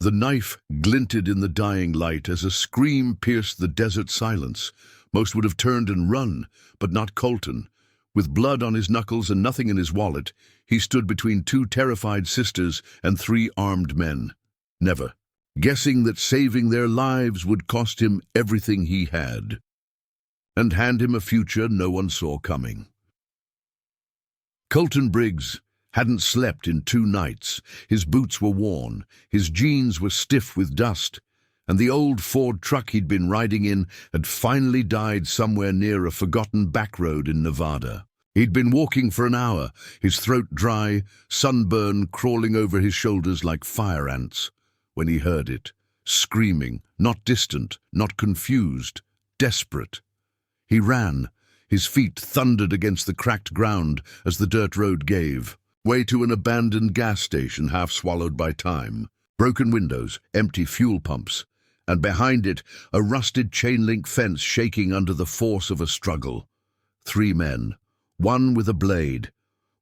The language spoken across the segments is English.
The knife glinted in the dying light as a scream pierced the desert silence. Most would have turned and run, but not Colton. With blood on his knuckles and nothing in his wallet, he stood between two terrified sisters and three armed men. Never, guessing that saving their lives would cost him everything he had, and hand him a future no one saw coming. Colton Briggs hadn't slept in 2 nights. His boots were worn, his jeans were stiff with dust, and the old Ford truck he'd been riding in had finally died somewhere near a forgotten back road in Nevada. He'd been walking for an hour, his throat dry, sunburn crawling over his shoulders like fire ants, when he heard it, screaming, not distant, not confused, desperate. He ran. His feet thundered against the cracked ground as the dirt road gave way to an abandoned gas station half swallowed by time. Broken windows, empty fuel pumps, and behind it a rusted chain-link fence shaking under the force of a struggle. 3 men, one with a blade,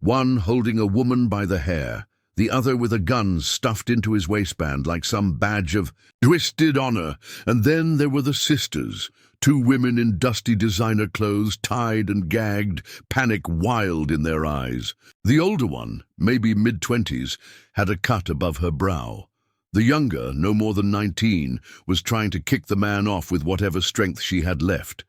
one holding a woman by the hair, the other with a gun stuffed into his waistband like some badge of twisted honor. And then there were the sisters, 2 women in dusty designer clothes, tied and gagged, panic wild in their eyes. The older one, maybe mid-20s, had a cut above her brow. The younger, no more than 19, was trying to kick the man off with whatever strength she had left.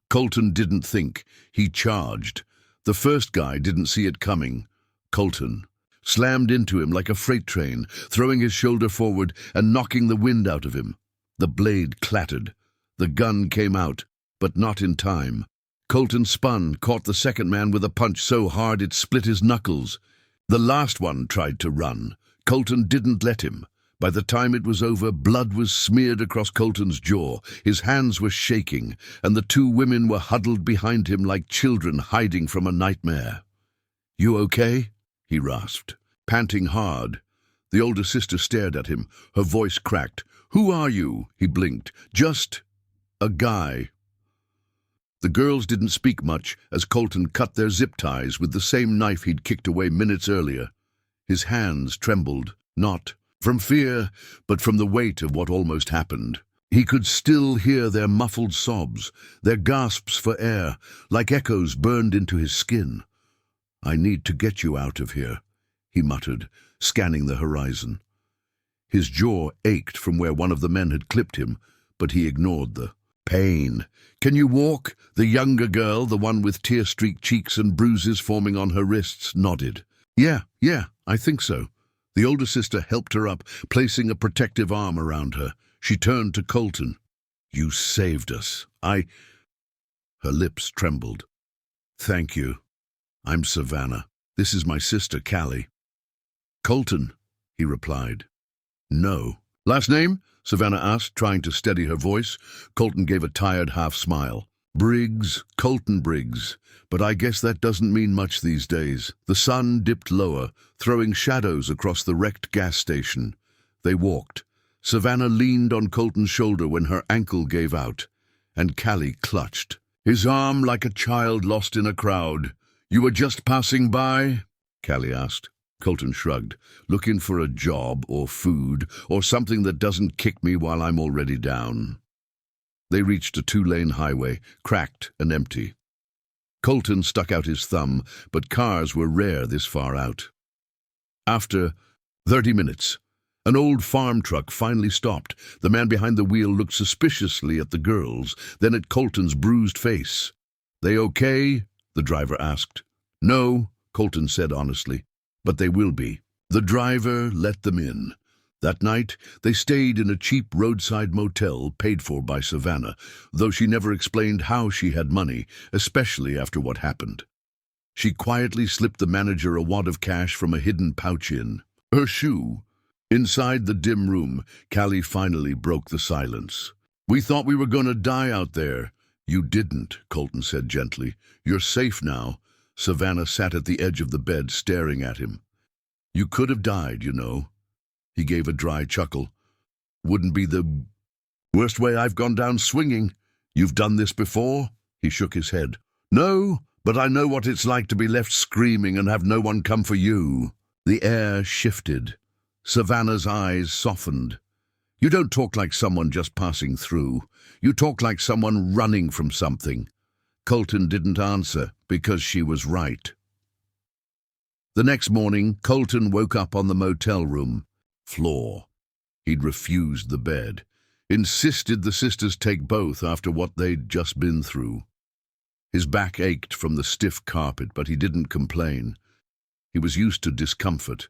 Colton didn't think. He charged. The first guy didn't see it coming. Colton slammed into him like a freight train, throwing his shoulder forward and knocking the wind out of him. The blade clattered. The gun came out, but not in time. Colton spun, caught the second man with a punch so hard it split his knuckles. The last one tried to run. Colton didn't let him. By the time it was over, blood was smeared across Colton's jaw. His hands were shaking, and the 2 women were huddled behind him like children hiding from a nightmare. "You okay?" he rasped, panting hard. The older sister stared at him, her voice cracked. "Who are you?" He blinked. "Just a guy." The girls didn't speak much as Colton cut their zip ties with the same knife he'd kicked away minutes earlier. His hands trembled, not from fear, but from the weight of what almost happened. He could still hear their muffled sobs, their gasps for air, like echoes burned into his skin. "I need to get you out of here," he muttered, scanning the horizon. His jaw ached from where one of the men had clipped him, but he ignored the pain. "Can you walk?" The younger girl, the one with tear-streaked cheeks and bruises forming on her wrists, nodded. Yeah, I think so." The older sister helped her up, placing a protective arm around her. She turned to Colton. "You saved us. Her lips trembled. "Thank you. I'm Savannah. This is my sister, Callie." "Colton," he replied. "No." "Last name?" Savannah asked, trying to steady her voice. Colton gave a tired half-smile. "Briggs, Colton Briggs. But I guess that doesn't mean much these days." The sun dipped lower, throwing shadows across the wrecked gas station. They walked. Savannah leaned on Colton's shoulder when her ankle gave out, and Callie clutched his arm like a child lost in a crowd. "You were just passing by?" Callie asked. Colton shrugged. "Looking for a job or food or something that doesn't kick me while I'm already down." They reached a 2-lane highway, cracked and empty. Colton stuck out his thumb, but cars were rare this far out. After 30 minutes, an old farm truck finally stopped. The man behind the wheel looked suspiciously at the girls, then at Colton's bruised face. "They okay?" the driver asked. "No," Colton said honestly, "but they will be." The driver let them in. That night, they stayed in a cheap roadside motel paid for by Savannah, though she never explained how she had money, especially after what happened. She quietly slipped the manager a wad of cash from a hidden pouch in her shoe. Inside the dim room, Callie finally broke the silence. "We thought we were going to die out there." "You didn't," Colton said gently. "You're safe now." Savannah sat at the edge of the bed staring at him. "You could have died, you know." He gave a dry chuckle. "Wouldn't be the worst way I've gone down swinging." "You've done this before?" He shook his head. "No, but I know what it's like to be left screaming and have no one come for you." The air shifted. Savannah's eyes softened. You don't talk like someone just passing through. You talk like someone running from something." Colton didn't answer because she was right. The next morning, Colton woke up on the motel room floor. He'd refused the bed, insisted the sisters take both after what they'd just been through. His back ached from the stiff carpet, but he didn't complain. He was used to discomfort.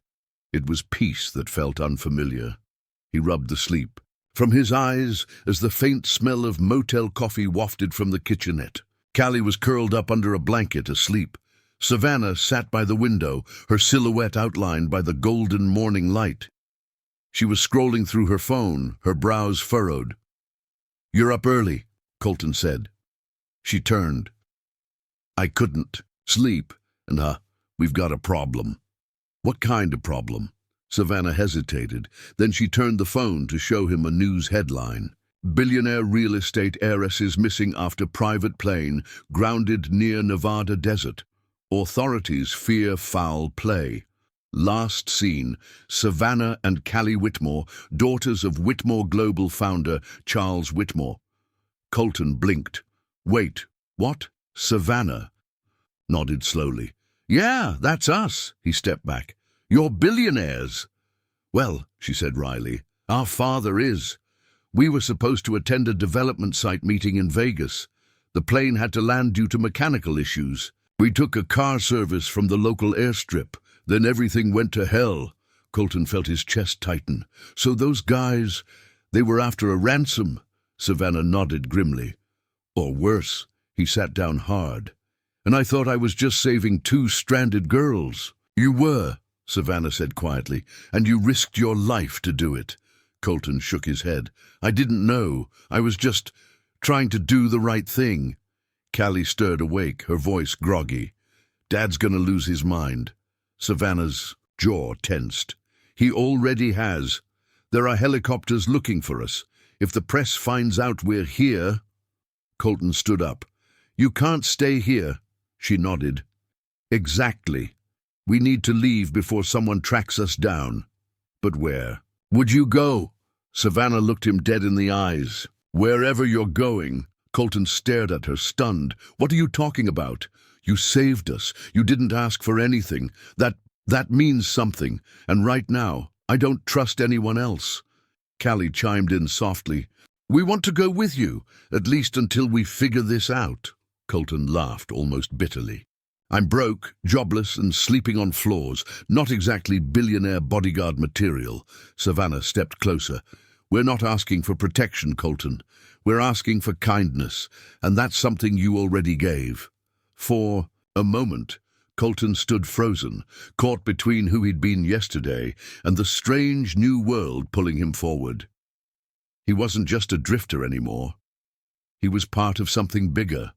It was peace that felt unfamiliar. He rubbed the sleep from his eyes as the faint smell of motel coffee wafted from the kitchenette. Callie was curled up under a blanket, asleep. Savannah sat by the window, her silhouette outlined by the golden morning light. She was scrolling through her phone, her brows furrowed. "You're up early," Colton said. She turned. "I couldn't sleep, and we've got a problem." "What kind of problem?" Savannah hesitated. Then she turned the phone to show him a news headline. "Billionaire real estate heiress is missing after private plane grounded near Nevada desert. Authorities fear foul play." Last seen, Savannah and Callie Whitmore, daughters of Whitmore Global founder Charles Whitmore. Colton blinked. "Wait, what? Savannah?" Nodded slowly. "Yeah, that's us." He stepped back. "You're billionaires." "Well," she said wryly, "our father is. We were supposed to attend a development site meeting in Vegas. The plane had to land due to mechanical issues. We took a car service from the local airstrip. Then everything went to hell." Colton felt his chest tighten. "So those guys, they were after a ransom?" Savannah nodded grimly. "Or worse." He sat down hard. "And I thought I was just saving 2 stranded girls." "You were," Savannah said quietly, "and you risked your life to do it." Colton shook his head. "I didn't know. I was just trying to do the right thing." Callie stirred awake, her voice groggy. "Dad's gonna lose his mind." Savannah's jaw tensed. "He already has. There are helicopters looking for us. If the press finds out we're here—" Colton stood up. "You can't stay here." She nodded. "Exactly. We need to leave before someone tracks us down." "But where?" "Would you go?" Savannah looked him dead in the eyes. "Wherever you're going." Colton stared at her, stunned. "What are you talking about? You saved us. You didn't ask for anything. That means something. And right now, I don't trust anyone else." Callie chimed in softly. "We want to go with you, at least until we figure this out." Colton laughed almost bitterly. "I'm broke, jobless, and sleeping on floors. Not exactly billionaire bodyguard material." Savannah stepped closer. "We're not asking for protection, Colton. We're asking for kindness, and that's something you already gave." For a moment, Colton stood frozen, caught between who he'd been yesterday and the strange new world pulling him forward. He wasn't just a drifter anymore. He was part of something bigger.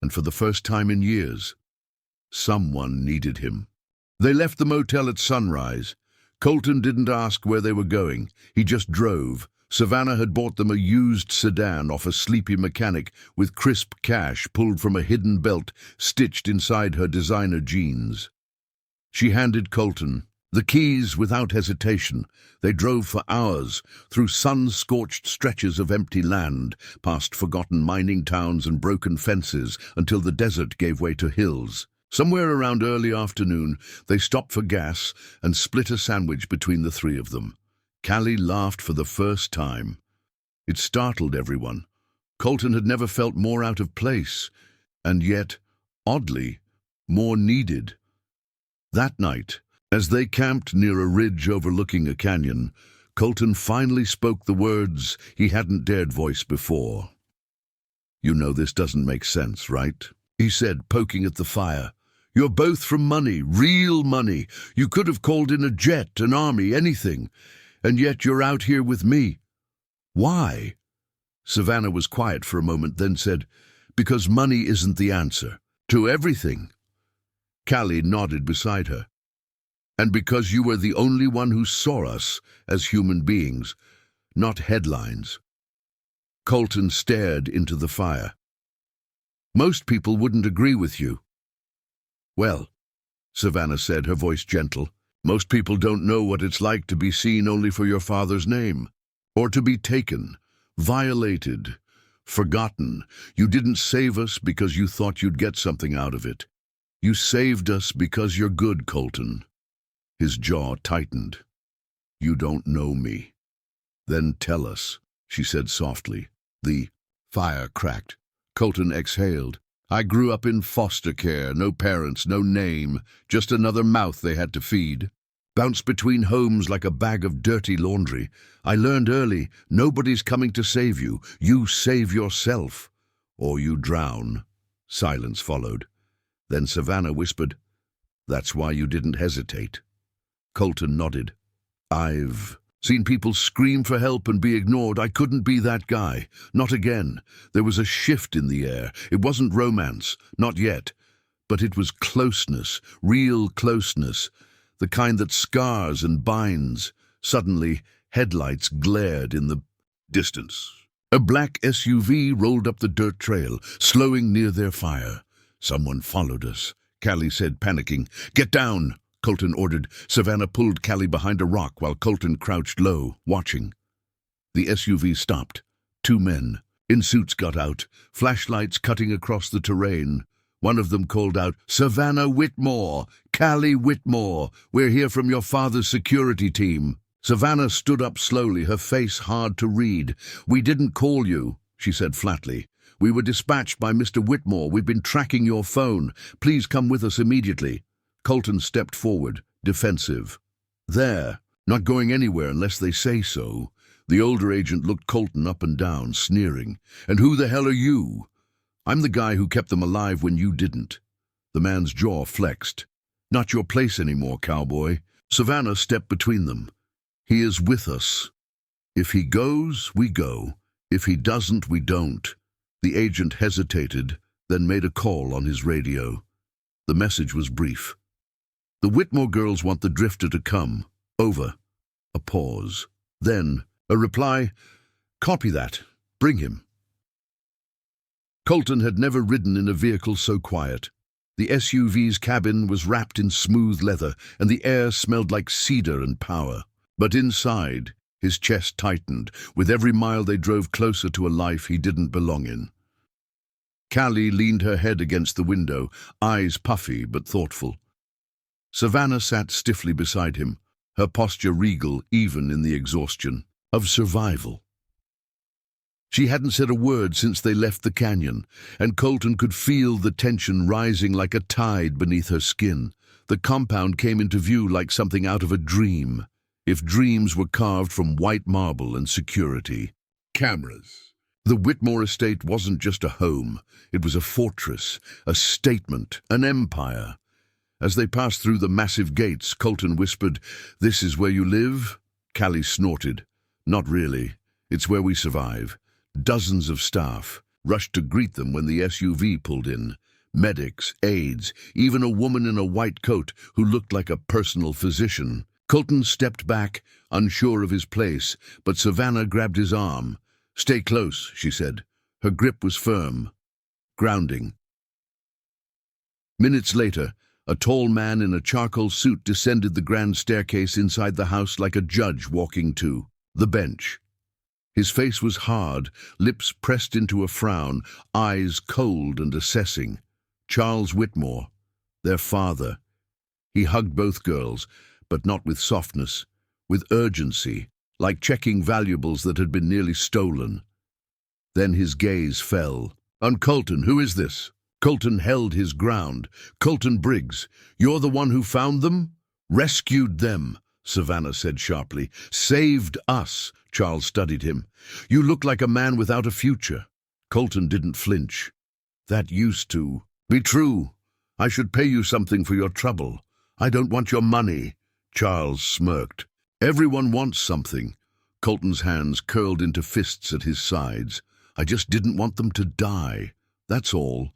And for the first time in years, someone needed him. They left the motel at sunrise. Colton didn't ask where they were going. He just drove. Savannah had bought them a used sedan off a sleepy mechanic with crisp cash pulled from a hidden belt stitched inside her designer jeans. She handed Colton the keys without hesitation. They drove for hours, through sun-scorched stretches of empty land, past forgotten mining towns and broken fences, until the desert gave way to hills. Somewhere around early afternoon, they stopped for gas and split a sandwich between the 3 of them. Callie laughed for the first time. It startled everyone. Colton had never felt more out of place, and yet, oddly, more needed. That night, as they camped near a ridge overlooking a canyon, Colton finally spoke the words he hadn't dared voice before. "You know this doesn't make sense, right?" he said, poking at the fire. "You're both from money, real money. You could have called in a jet, an army, anything. And yet you're out here with me. Why?" Savannah was quiet for a moment, then said, "Because money isn't the answer to everything." Callie nodded beside her. "And because you were the only one who saw us as human beings, not headlines." Colton stared into the fire. "Most people wouldn't agree with you." "Well," Savannah said, her voice gentle, "most people don't know what it's like to be seen only for your father's name." or to be taken, violated, forgotten. You didn't save us because you thought you'd get something out of it. You saved us because you're good, Colton. His jaw tightened. You don't know me. Then tell us, she said softly. The fire cracked. Colton exhaled. I grew up in foster care, no parents, no name, just another mouth they had to feed. Bounced between homes like a bag of dirty laundry. I learned early, nobody's coming to save you. You save yourself, or you drown. Silence followed. Then Savannah whispered, That's why you didn't hesitate. Colton nodded. I've seen people scream for help and be ignored. I couldn't be that guy. Not again. There was a shift in the air. It wasn't romance, not yet. But it was closeness, real closeness, the kind that scars and binds. Suddenly, headlights glared in the distance. A black SUV rolled up the dirt trail, slowing near their fire. Someone followed us, Callie said, panicking. Get down, Colton ordered. Savannah pulled Callie behind a rock while Colton crouched low, watching. The SUV stopped. Two men, in suits, got out, flashlights cutting across the terrain. One of them called out, Savannah Whitmore, Callie Whitmore, we're here from your father's security team. Savannah stood up slowly, her face hard to read. We didn't call you, she said flatly. We were dispatched by Mr. Whitmore. We've been tracking your phone. Please come with us immediately. Colton stepped forward, defensive. There, not going anywhere unless they say so. The older agent looked Colton up and down, sneering. And who the hell are you? I'm the guy who kept them alive when you didn't. The man's jaw flexed. Not your place anymore, cowboy. Savannah stepped between them. He is with us. If he goes, we go. If he doesn't, we don't. The agent hesitated, then made a call on his radio. The message was brief. The Whitmore girls want the drifter to come. Over. A pause. Then, a reply. Copy that. Bring him. Colton had never ridden in a vehicle so quiet. The SUV's cabin was wrapped in smooth leather, and the air smelled like cedar and power. But inside, his chest tightened. With every mile they drove closer to a life he didn't belong in. Callie leaned her head against the window, eyes puffy but thoughtful. Savannah sat stiffly beside him, her posture regal even in the exhaustion of survival. She hadn't said a word since they left the canyon, and Colton could feel the tension rising like a tide beneath her skin. The compound came into view like something out of a dream, if dreams were carved from white marble and security. Cameras. The Whitmore estate wasn't just a home. It was a fortress, a statement, an empire. As they passed through the massive gates, Colton whispered, This is where you live? Callie snorted. Not really. It's where we survive. Dozens of staff rushed to greet them when the SUV pulled in. Medics, aides, even a woman in a white coat who looked like a personal physician. Colton stepped back, unsure of his place, but Savannah grabbed his arm. Stay close, she said. Her grip was firm, grounding. Minutes later, a tall man in a charcoal suit descended the grand staircase inside the house like a judge walking to the bench. His face was hard, lips pressed into a frown, eyes cold and assessing. Charles Whitmore, their father. He hugged both girls, but not with softness, with urgency, like checking valuables that had been nearly stolen. Then his gaze fell. On Colton, who is this? Colton held his ground. Colton Briggs, you're the one who found them? Rescued them, Savannah said sharply. Saved us, Charles studied him. You look like a man without a future. Colton didn't flinch. That used to be true. I should pay you something for your trouble. I don't want your money. Charles smirked. Everyone wants something. Colton's hands curled into fists at his sides. I just didn't want them to die. That's all.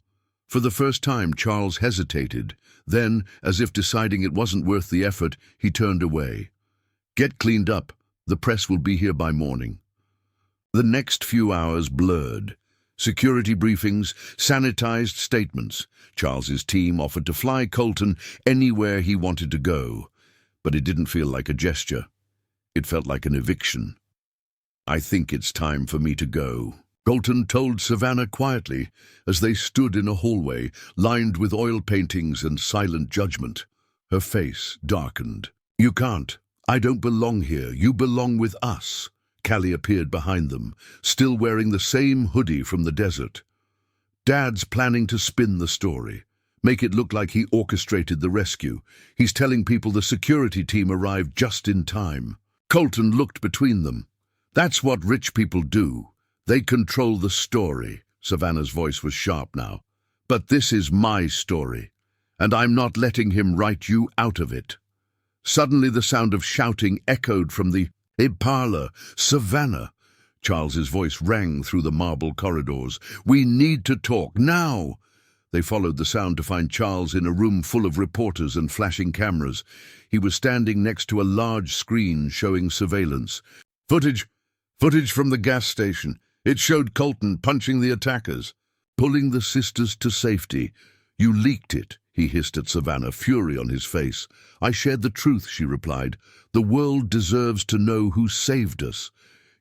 For the first time, Charles hesitated. Then, as if deciding it wasn't worth the effort, he turned away. Get cleaned up. The press will be here by morning. The next few hours blurred. Security briefings, sanitized statements. Charles's team offered to fly Colton anywhere he wanted to go. But it didn't feel like a gesture. It felt like an eviction. I think it's time for me to go, Colton told Savannah quietly as they stood in a hallway lined with oil paintings and silent judgment. Her face darkened. You can't. I don't belong here. You belong with us. Callie appeared behind them, still wearing the same hoodie from the desert. Dad's planning to spin the story. Make it look like he orchestrated the rescue. He's telling people the security team arrived just in time. Colton looked between them. That's what rich people do. They control the story. Savannah's voice was sharp now. But this is my story, and I'm not letting him write you out of it. Suddenly the sound of shouting echoed from the parlor. Savannah! Charles's voice rang through the marble corridors. We need to talk, now! They followed the sound to find Charles in a room full of reporters and flashing cameras. He was standing next to a large screen showing surveillance. Footage from the gas station. It showed Colton punching the attackers, pulling the sisters to safety. You leaked it, he hissed at Savannah, fury on his face. I shared the truth, she replied. The world deserves to know who saved us.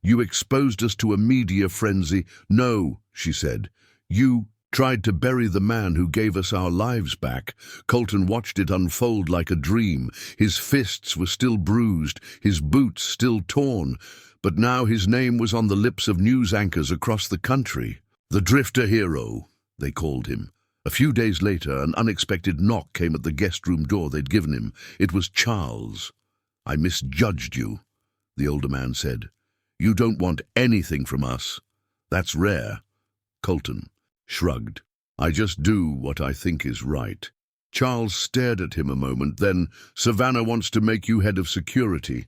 You exposed us to a media frenzy. No, she said. You tried to bury the man who gave us our lives back. Colton watched it unfold like a dream. His fists were still bruised, his boots still torn, but now his name was on the lips of news anchors across the country. The drifter hero, they called him. A few days later, an unexpected knock came at the guest room door they'd given him. It was Charles. I misjudged you, the older man said. You don't want anything from us. That's rare. Colton shrugged. I just do what I think is right. Charles stared at him a moment, then, Savannah wants to make you head of security.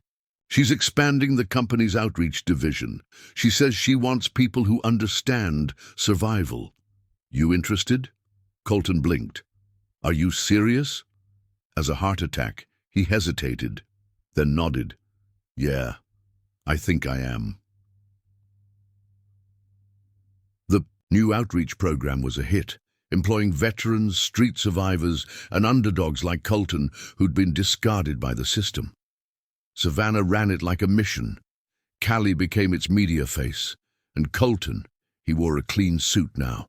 She's expanding the company's outreach division. She says she wants people who understand survival. You interested? Colton blinked. Are you serious? As a heart attack, he hesitated, then nodded. Yeah, I think I am. The new outreach program was a hit, employing veterans, street survivors, and underdogs like Colton who'd been discarded by the system. Savannah ran it like a mission. Callie became its media face, and Colton, he wore a clean suit now,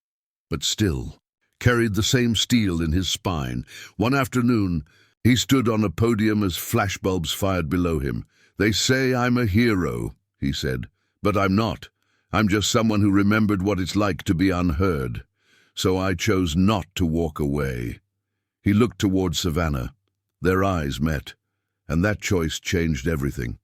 but still carried the same steel in his spine. One afternoon, he stood on a podium as flashbulbs fired below him. They say I'm a hero, he said, but I'm not. I'm just someone who remembered what it's like to be unheard. So I chose not to walk away. He looked toward Savannah. Their eyes met, and that choice changed everything.